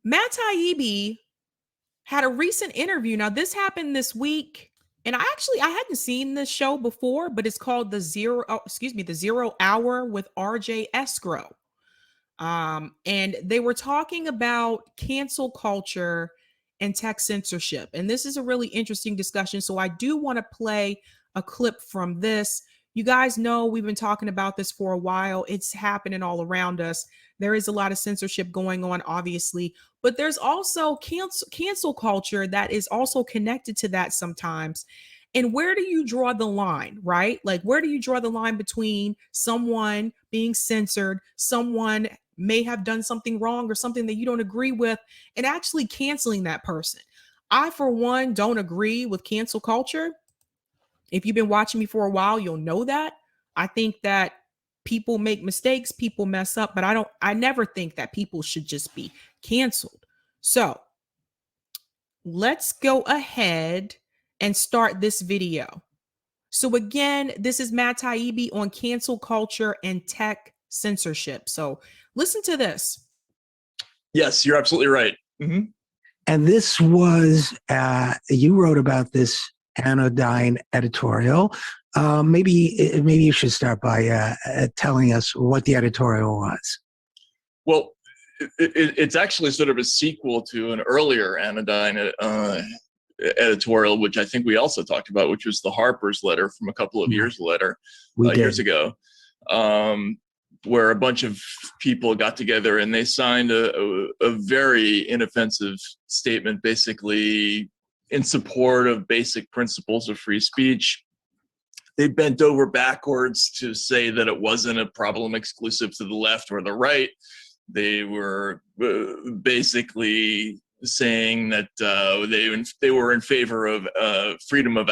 Matt Taibbi had a recent interview. Now, this happened this week, and I hadn't seen this show before, but it's called the 0 Hour with RJ Escrow. And they were talking about cancel culture and tech censorship. And this is a really interesting discussion. So I do want to play a clip from this. You guys know we've been talking about this for a while. It's happening all around us. There is a lot of censorship going on, obviously, but there's also cancel culture that is also connected to that sometimes. And where do you draw the line, right? Like, where do you draw the line between someone being censored, someone may have done something wrong or something that you don't agree with, and actually canceling that person? I, for one, don't agree with cancel culture. If you've been watching me for a while, you'll know that. I think that people make mistakes, people mess up, but I never think that people should just be canceled. So let's go ahead and start this video. So again, this is Matt Taibbi on cancel culture and tech censorship. So listen to this. Yes, you're absolutely right. Mm-hmm. And this was, you wrote about this Anodyne editorial. Maybe you should start by telling us what the editorial was. Well, it's actually sort of a sequel to an earlier Anodyne editorial, which I think we also talked about, which was the Harper's letter from a couple of years ago, where a bunch of people got together and they signed a very inoffensive statement, basically in support of basic principles of free speech. They bent over backwards to say that it wasn't a problem exclusive to the left or the right. They were basically saying that they were in favor of freedom of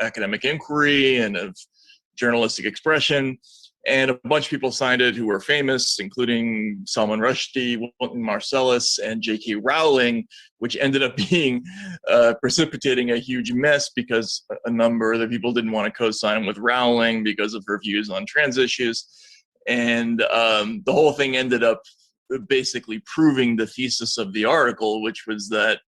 academic inquiry and of journalistic expression. And a bunch of people signed it who were famous, including Salman Rushdie, Wynton Marsalis, and J.K. Rowling, which ended up being precipitating a huge mess because a number of the people didn't want to co-sign with Rowling because of her views on trans issues. And the whole thing ended up basically proving the thesis of the article, which was that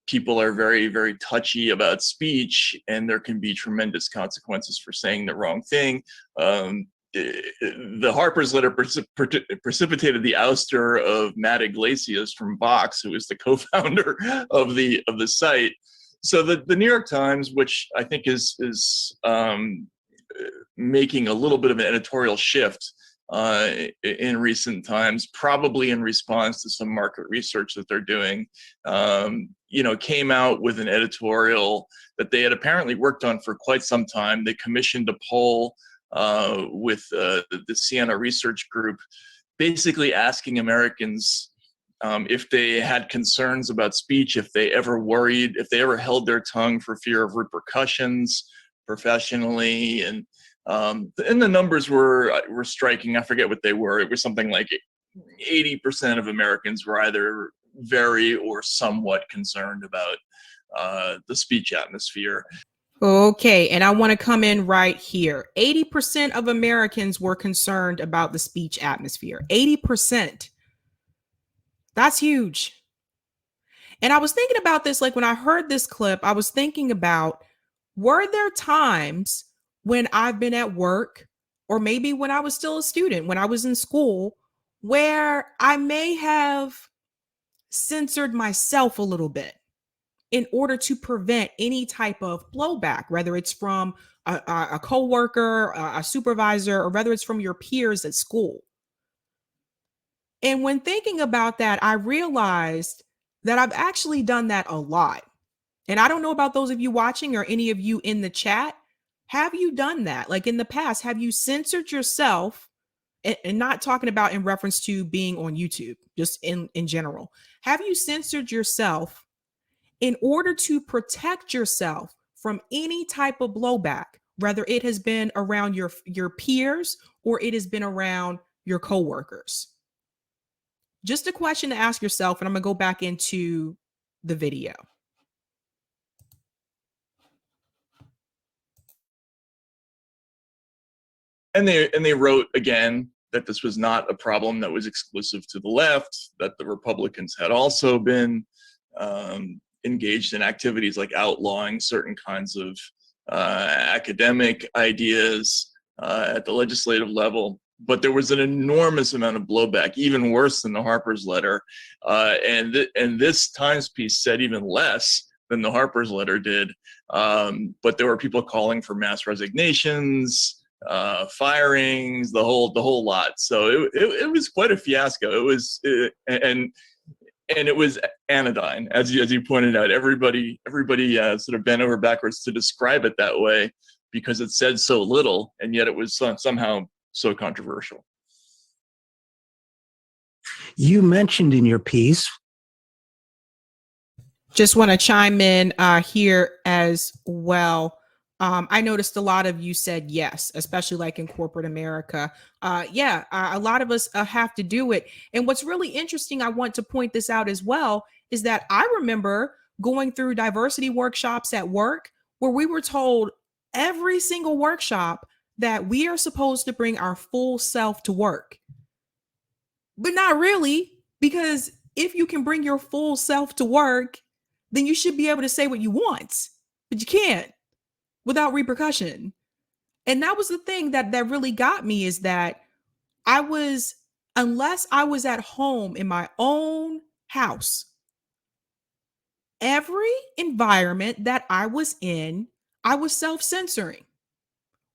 people are very, very touchy about speech, and there can be tremendous consequences for saying the wrong thing. The Harper's letter precipitated the ouster of Matt Iglesias from Vox, who is the co-founder of the site. So the New York Times, which I think is making a little bit of an editorial shift in recent times, probably in response to some market research that they're doing, came out with an editorial that they had apparently worked on for quite some time. They commissioned a poll with the Siena Research Group, basically asking Americans if they had concerns about speech, if they ever held their tongue for fear of repercussions professionally. And the numbers were striking. I forget what they were. It was something like 80% of Americans were either very or somewhat concerned about the speech atmosphere. Okay, and I want to come in right here. 80% of Americans were concerned about the speech atmosphere. 80%. That's huge. And I was thinking about this, like when I heard this clip, I was thinking about, were there times when I've been at work, or maybe when I was still a student, when I was in school, where I may have censored myself a little bit in order to prevent any type of blowback, whether it's from a coworker, a supervisor, or whether it's from your peers at school. And when thinking about that, I realized that I've actually done that a lot. And I don't know about those of you watching or any of you in the chat. Have you done that? Like in the past, have you censored yourself? And not talking about in reference to being on YouTube, just in general. Have you censored yourself in order to protect yourself from any type of blowback, whether it has been around your peers or it has been around your coworkers? Just a question to ask yourself, and I'm going to go back into the video. And they wrote again that this was not a problem that was exclusive to the left, that the Republicans had also been engaged in activities like outlawing certain kinds of academic ideas at the legislative level. But there was an enormous amount of blowback, even worse than the Harper's letter. And this Times piece said even less than the Harper's letter did. But there were people calling for mass resignations, firings, the whole lot. So it was quite a fiasco. It was, and it was anodyne, as you pointed out. Everybody sort of bent over backwards to describe it that way because it said so little, and yet it was somehow so controversial. You mentioned in your piece. Just want to chime in here as well. I noticed a lot of you said yes, especially like in corporate America. A lot of us have to do it. And what's really interesting, I want to point this out as well, is that I remember going through diversity workshops at work where we were told every single workshop that we are supposed to bring our full self to work. But not really, because if you can bring your full self to work, then you should be able to say what you want, but you can't without repercussion. And that was the thing that really got me, is that unless I was at home in my own house, every environment that I was in, I was self-censoring.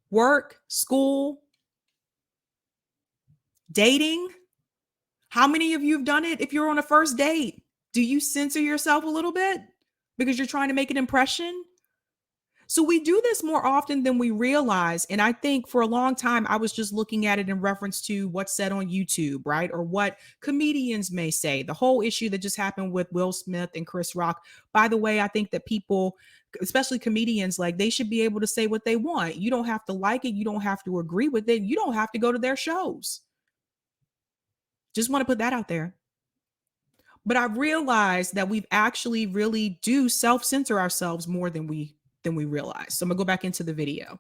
Work, school, dating. How many of you have done it if you're on a first date? Do you censor yourself a little bit because you're trying to make an impression? So we do this more often than we realize. And I think for a long time, I was just looking at it in reference to what's said on YouTube, right? Or what comedians may say. The whole issue that just happened with Will Smith and Chris Rock. By the way, I think that people, especially comedians, like, they should be able to say what they want. You don't have to like it. You don't have to agree with it. You don't have to go to their shows. Just want to put that out there. But I've realized that we've actually really do self-censor ourselves more than we realize. So I'm gonna go back into the video.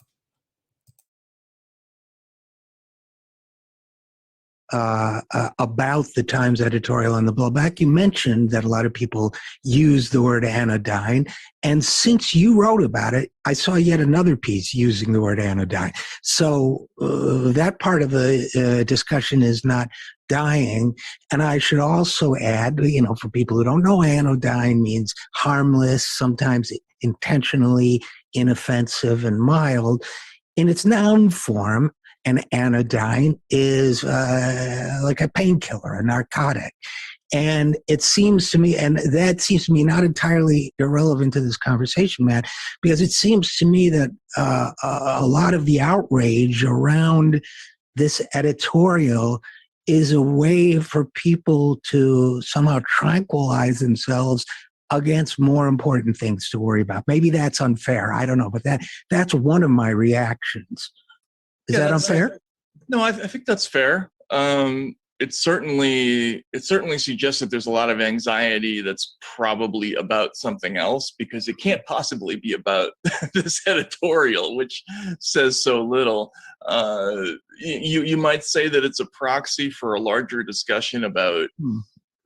About the Times editorial and the blowback, you mentioned that a lot of people use the word anodyne. And since you wrote about it, I saw yet another piece using the word anodyne. So that part of the discussion is not dying. And I should also add, for people who don't know, anodyne means harmless, sometimes intentionally inoffensive and mild. In its noun form, an anodyne is like a painkiller, a narcotic. And it seems to me, and that seems to me not entirely irrelevant to this conversation, Matt, because it seems to me that a lot of the outrage around this editorial is a way for people to somehow tranquilize themselves against more important things to worry about. Maybe that's unfair. I don't know, but that's one of my reactions. Is that unfair? No, I think that's fair. It certainly suggests that there's a lot of anxiety that's probably about something else, because it can't possibly be about this editorial, which says so little. You might say that it's a proxy for a larger discussion about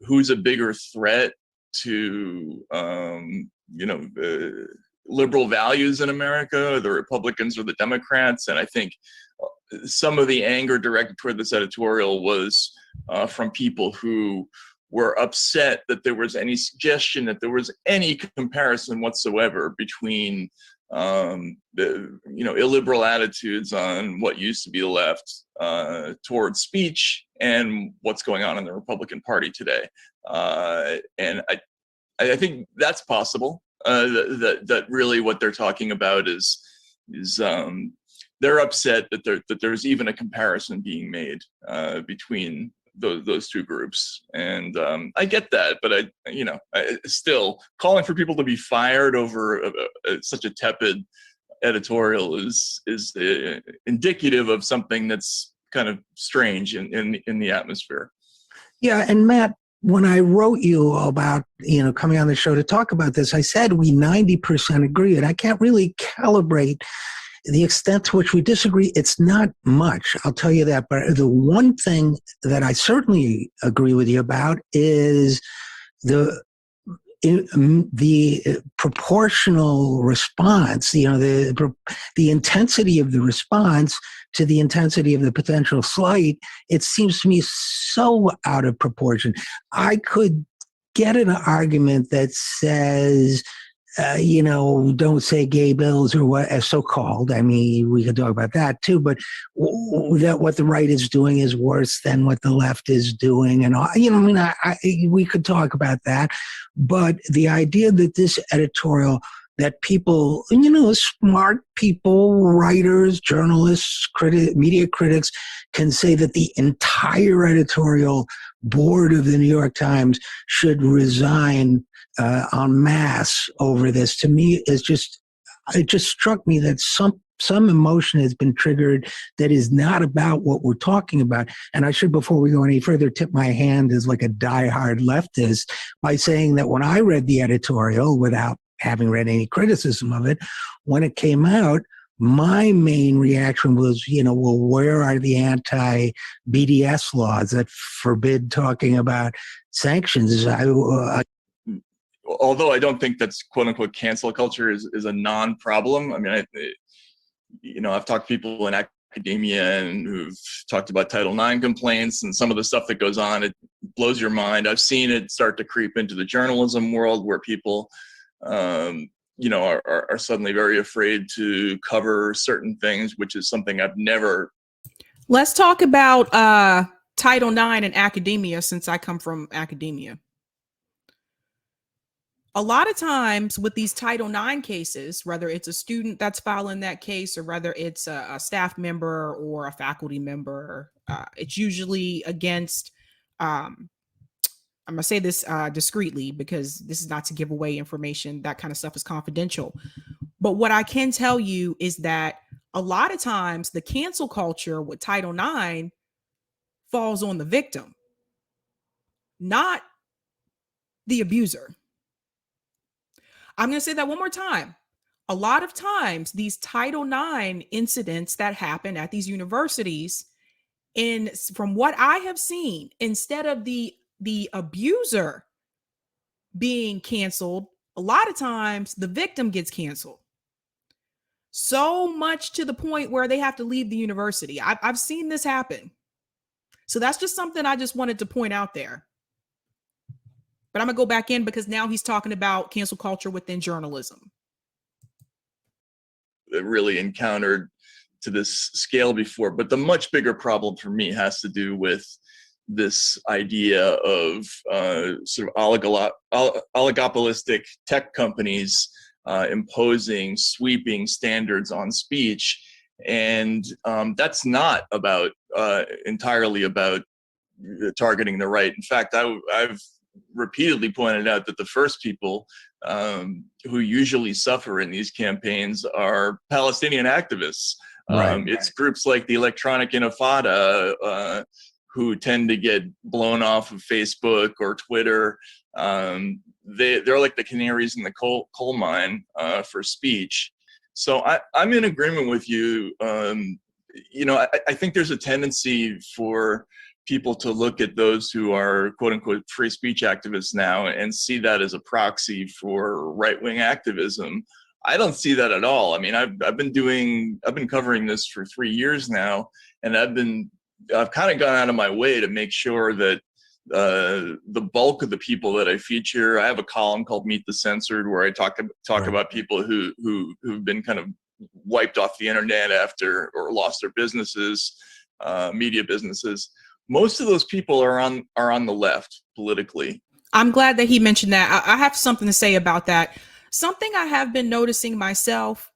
who's a bigger threat to liberal values in America, the Republicans or the Democrats. And I think some of the anger directed toward this editorial was from people who were upset that there was any suggestion that there was any comparison whatsoever between the illiberal attitudes on what used to be the left towards speech and what's going on in the Republican Party today. And I think that's possible. That really what they're talking about is they're upset that there's even a comparison being made between those two groups, and I get that, but I still calling for people to be fired over such a tepid editorial is indicative of something that's kind of strange in the atmosphere. Yeah, and Matt, when I wrote you about coming on the show to talk about this, I said we 90% agree, and I can't really calibrate the extent to which we disagree, it's not much. I'll tell you that. But the one thing that I certainly agree with you about is the proportional response, the intensity of the response to the intensity of the potential slight. It seems to me so out of proportion. I could get an argument that says, don't say gay bills or what, as so-called. I mean, we could talk about that too, but that what the right is doing is worse than what the left is doing. And, we could talk about that. But the idea that this editorial, that people, smart people, writers, journalists, media critics can say that the entire editorial board of the New York Times should resign en masse over this, to me, it just struck me that some emotion has been triggered that is not about what we're talking about. And I should, before we go any further, tip my hand as like a diehard leftist by saying that when I read the editorial, without having read any criticism of it, when it came out, my main reaction was, well, where are the anti-BDS laws that forbid talking about sanctions? Although I don't think that's quote unquote cancel culture is a non-problem. I mean, I've talked to people in academia and who've talked about Title IX complaints and some of the stuff that goes on. It blows your mind. I've seen it start to creep into the journalism world where people, are suddenly very afraid to cover certain things, which is something I've never. Let's talk about Title IX and academia, since I come from academia. A lot of times with these Title IX cases, whether it's a student that's filing that case or whether it's a staff member or a faculty member, it's usually against, I'm going to say this discreetly because this is not to give away information. That kind of stuff is confidential. But what I can tell you is that a lot of times the cancel culture with Title IX falls on the victim, not the abuser. I'm going to say that one more time. A lot of times, these Title IX incidents that happen at these universities, from what I have seen, instead of the abuser being canceled, a lot of times the victim gets canceled. So much to the point where they have to leave the university. I've seen this happen. So that's just something I just wanted to point out there. But I'm going to go back in because now he's talking about cancel culture within journalism. It really encountered to this scale before. But the much bigger problem for me has to do with this idea of sort of oligopolistic tech companies imposing sweeping standards on speech. And that's not about entirely about targeting the right. In fact, I've repeatedly pointed out that the first people who usually suffer in these campaigns are Palestinian activists. Right. It's groups like the Electronic Intifada who tend to get blown off of Facebook or Twitter. They're like the canaries in the coal mine for speech. So I'm in agreement with you. I think there's a tendency for people to look at those who are quote unquote free speech activists now and see that as a proxy for right-wing activism. I don't see that at all. I mean, I've been covering this for 3 years now, and I've kind of gone out of my way to make sure that the bulk of the people that I feature, I have a column called Meet the Censored where I talk right. about people who've been kind of wiped off the internet after or lost their businesses, media businesses. Most of those people are on the left politically. I'm glad that he mentioned that. I have something to say about that. Something I have been noticing myself.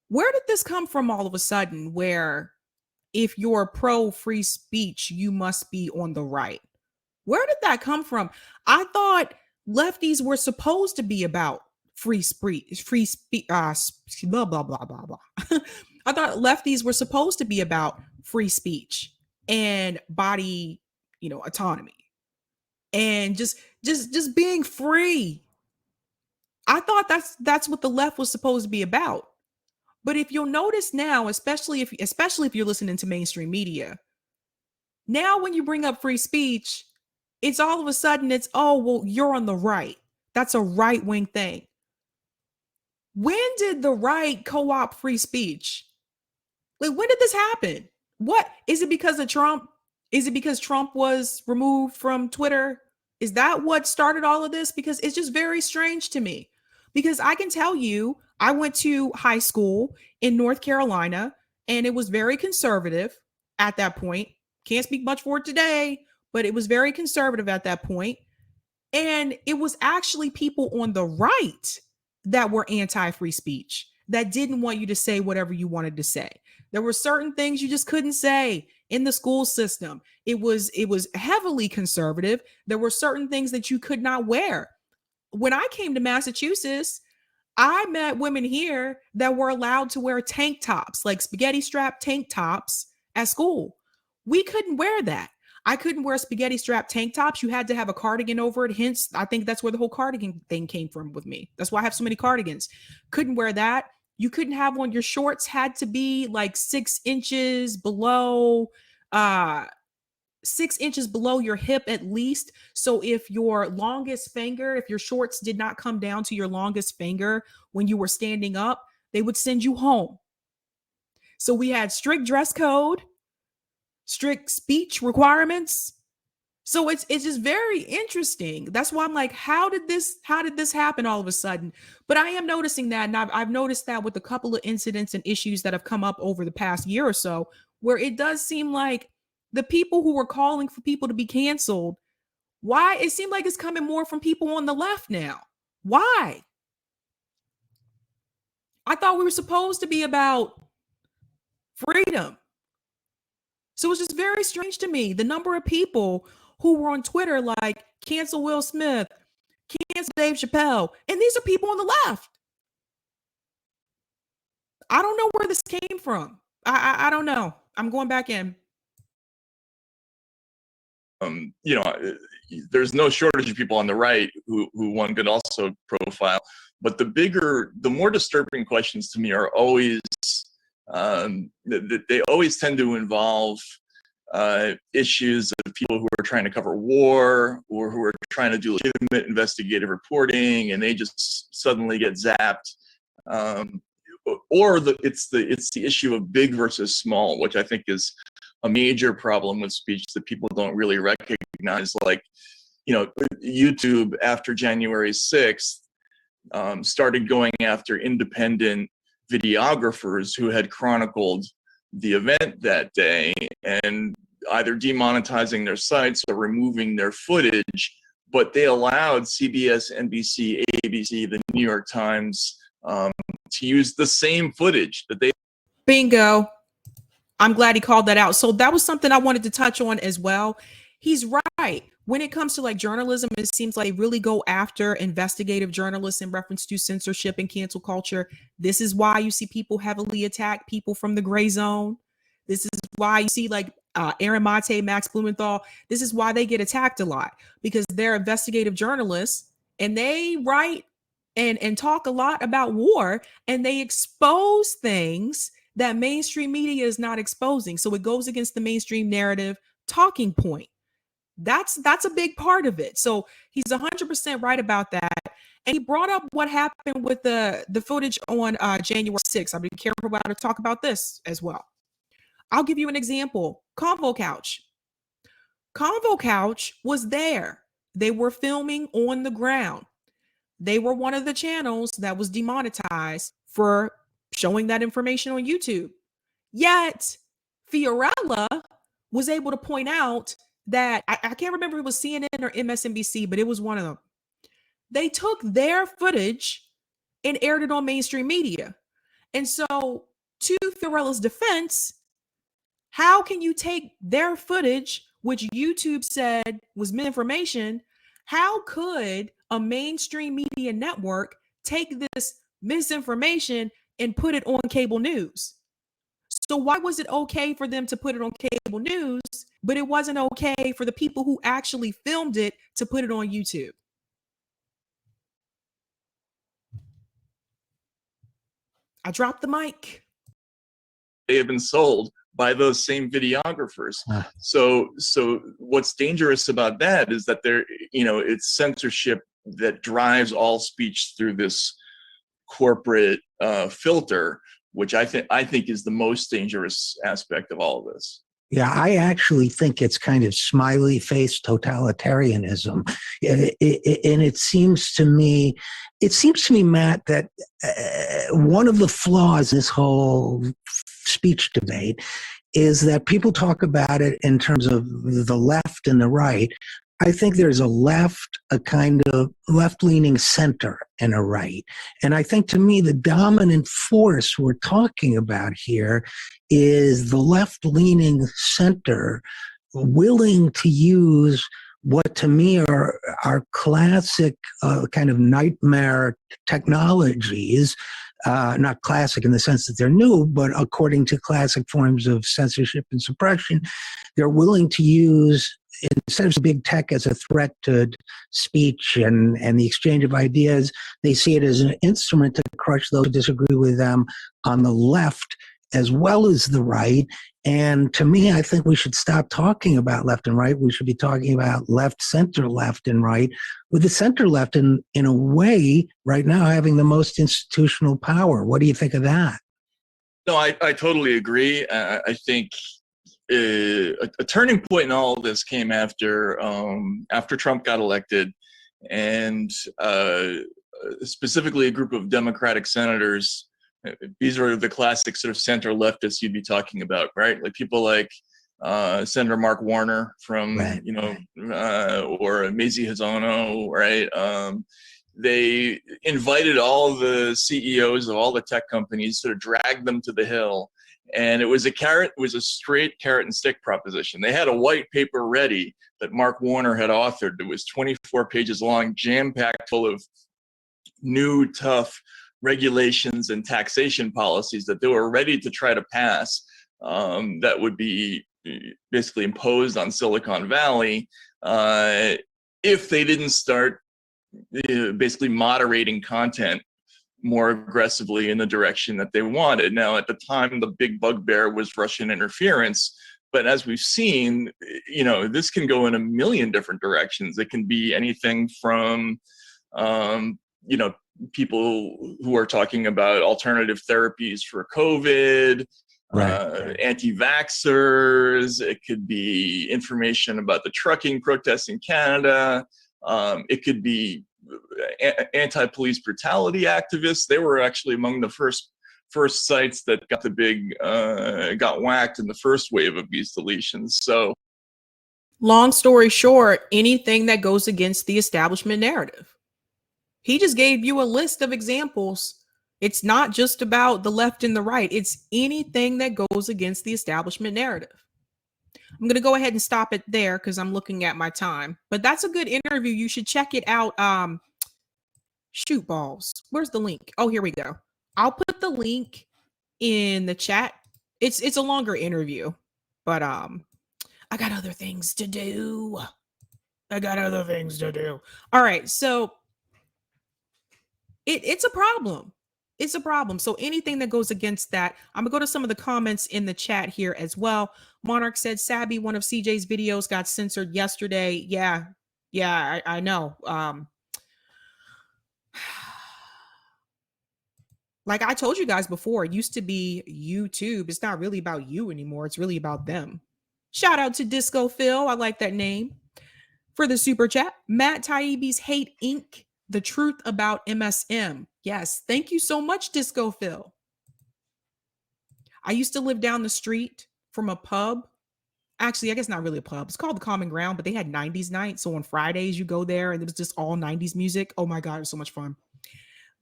Where did this come from all of a sudden, where if you're pro free speech, you must be on the right? Where did that come from? I thought lefties were supposed to be about free speech, blah, blah, blah, blah, blah. I thought lefties were supposed to be about free speech and body, autonomy and just being free. I thought that's what the left was supposed to be about. But if you'll notice now, especially if you're listening to mainstream media, now when you bring up free speech, it's all of a sudden it's, oh, well, you're on the right. That's a right-wing thing. When did the right co-opt free speech? Like, when did this happen? What is it, because of Trump? Is it because Trump was removed from Twitter? Is that what started all of this? Because it's just very strange to me. Because I can tell you, I went to high school in North Carolina, and it was very conservative at that point. Can't speak much for it today, but it was very conservative at that point. And it was actually people on the right that were anti-free speech, that didn't want you to say whatever you wanted to say. There were certain things you just couldn't say in the school system. It was heavily conservative. There were certain things that you could not wear. When I came to Massachusetts, I met women here that were allowed to wear tank tops, like spaghetti strap tank tops at school. We couldn't wear that. I couldn't wear spaghetti strap tank tops. You had to have a cardigan over it. Hence, I think that's where the whole cardigan thing came from with me. That's why I have so many cardigans. Couldn't wear that. You couldn't have one. Your shorts had to be like 6 inches below, 6 inches below your hip at least. So if your longest finger, if your shorts did not come down to your longest finger when you were standing up, they would send you home. So we had strict dress code, strict speech requirements. So it's just very interesting. That's why I'm like, how did this happen all of a sudden? But I am noticing that, and I've noticed that with a couple of incidents and issues that have come up over the past year or so, where it does seem like the people who were calling for people to be canceled, why it seemed like it's coming more from people on the left now. Why? I thought we were supposed to be about freedom. So it's just very strange to me, the number of people who were on Twitter like, cancel Will Smith, cancel Dave Chappelle. And these are people on the left. I don't know where this came from. I don't know. I'm going back in. There's no shortage of people on the right who one could also profile. But the more disturbing questions to me are always, they always tend to involve issues of people who are trying to cover war or who are trying to do legitimate investigative reporting, and they just suddenly get zapped. Or it's the issue of big versus small, which I think is a major problem with speech that people don't really recognize. Like, YouTube after January 6th started going after independent videographers who had chronicled the event that day and either demonetizing their sites or removing their footage, but they allowed CBS, NBC, ABC, the New York Times to use the same footage that they. Bingo. I'm glad he called that out. So that was something I wanted to touch on as well. He's right. When it comes to like journalism, it seems like they really go after investigative journalists in reference to censorship and cancel culture. This is why you see people heavily attack people from the gray zone. This is why you see like Aaron Mate, Max Blumenthal. This is why they get attacked a lot, because they're investigative journalists and they write and talk a lot about war, and they expose things that mainstream media is not exposing. So it goes against the mainstream narrative talking point. That's a big part of it. So he's 100% right about that. And he brought up what happened with the footage on January 6th. I've been careful about to talk about this as well. I'll give you an example. Convo Couch. Convo Couch was there. They were filming on the ground. They were one of the channels that was demonetized for showing that information on YouTube. Yet Fiorella was able to point out that I can't remember if it was CNN or MSNBC, but it was one of them. They took their footage and aired it on mainstream media. And so, to Fiorella's defense, how can you take their footage, which YouTube said was misinformation? How could a mainstream media network take this misinformation and put it on cable news? So why was it okay for them to put it on cable news, but it wasn't okay for the people who actually filmed it to put it on YouTube? I dropped the mic. They have been sold by those same videographers. So what's dangerous about that is that it's censorship that drives all speech through this corporate filter, which I think is the most dangerous aspect of all of this. Yeah, I actually think it's kind of smiley face totalitarianism. And it seems to me, Matt, that one of the flaws in this whole speech debate is that people talk about it in terms of the left and the right. I think there's a left, a kind of left-leaning center, and a right. And I think, to me, the dominant force we're talking about here is the left-leaning center willing to use what, to me, are classic kind of nightmare technologies. Not classic in the sense that they're new, but according to classic forms of censorship and suppression, they're willing to use, instead of big tech as a threat to speech and the exchange of ideas, they see it as an instrument to crush those who disagree with them on the left as well as the right. And to me, I think we should stop talking about left and right. We should be talking about left, center, left, and right, with the center left in a way right now having the most institutional power. What do you think of that? No, I totally agree. I think a turning point in all of this came after Trump got elected, and specifically a group of Democratic senators. These are the classic sort of center leftists you'd be talking about, right? Like people like Senator Mark Warner from, or Mazie Hizono, right? They invited all the CEOs of all the tech companies, sort of dragged them to the Hill. And it was a straight carrot and stick proposition. They had a white paper ready that Mark Warner had authored. It was 24 pages long, jam-packed full of new, tough regulations and taxation policies that they were ready to try to pass, that would be basically imposed on Silicon Valley if they didn't start basically moderating content more aggressively in the direction that they wanted. Now, at the time, the big bugbear was Russian interference. But as we've seen, this can go in a million different directions. It can be anything from, people who are talking about alternative therapies for COVID, right. Anti-vaxxers. It could be information about the trucking protests in Canada. It could be anti-police brutality activists. They were actually among the first sites that got whacked in the first wave of these deletions. So, long story short, anything that goes against the establishment narrative. He just gave you a list of examples. It's not just about the left and the right. It's anything that goes against the establishment narrative. I'm going to go ahead and stop it there because I'm looking at my time. But that's a good interview. You should check it out. Shoot balls. Where's the link? Oh, here we go. I'll put the link in the chat. It's a longer interview, but I got other things to do. All right, so it's a problem. It's a problem. So anything that goes against that, I'm gonna go to some of the comments in the chat here as well. Monarch said, Sabby, one of CJ's videos got censored yesterday. Yeah, I know. Like I told you guys before, it used to be YouTube. It's not really about you anymore. It's really about them. Shout out to Disco Phil. I like that name. For the super chat, Matt Taibbi's Hate Inc. The truth about MSM. Yes, thank you so much, Disco Phil. I used to live down the street from a pub. Actually, I guess not really a pub. It's called the Common Ground, but they had 90s night. So on Fridays, you go there and it was just all 90s music. Oh my God, it was so much fun.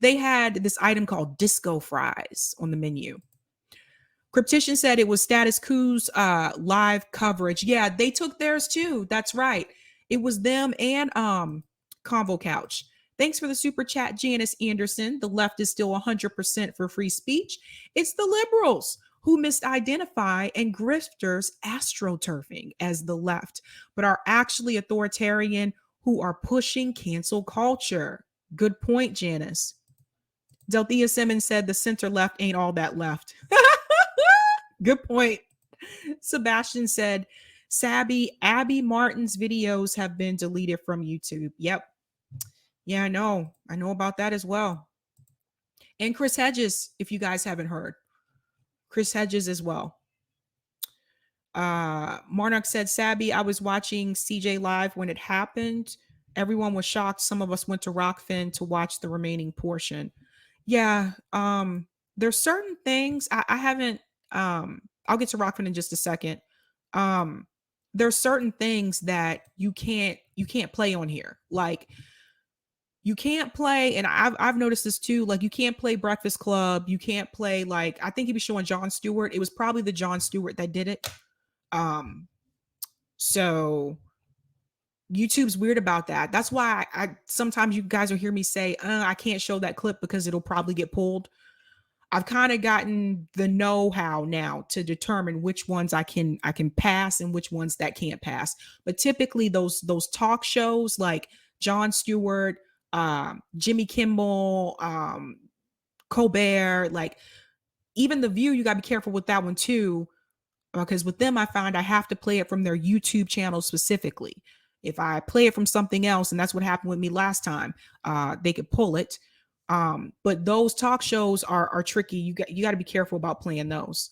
They had this item called disco fries on the menu. Cryptician said it was Status Quo's live coverage. Yeah, they took theirs too. That's right. It was them and Convo Couch. Thanks for the super chat, Janice Anderson. The left is still 100% for free speech. It's the liberals who misidentify and grifters astroturfing as the left, but are actually authoritarian who are pushing cancel culture. Good point, Janice. Delthea Simmons said the center left ain't all that left. Good point. Sebastian said, Sabby, Abby Martin's videos have been deleted from YouTube. Yep. Yeah, I know. I know about that as well. And Chris Hedges, if you guys haven't heard. Chris Hedges as well. Marnock said, Sabby, I was watching CJ live when it happened. Everyone was shocked. Some of us went to Rockfin to watch the remaining portion. Yeah, there's certain things I haven't I'll get to Rockfin in just a second. There's certain things that you can't play on here. Like you can't play, and I've noticed this too, like you can't play Breakfast Club, you can't play, like I think he was showing Jon Stewart. It was probably the Jon Stewart that did it. So YouTube's weird about that. That's why I sometimes you guys will hear me say, I can't show that clip because it'll probably get pulled. I've kind of gotten the know-how now to determine which ones I can pass and which ones that can't pass. But typically those talk shows like Jon Stewart, Jimmy Kimmel, Colbert, like even The View, you got to be careful with that one too, because with them I find I have to play it from their YouTube channel specifically. If I play it from something else, and that's what happened with me last time, they could pull it. But those talk shows are tricky. You got to be careful about playing those.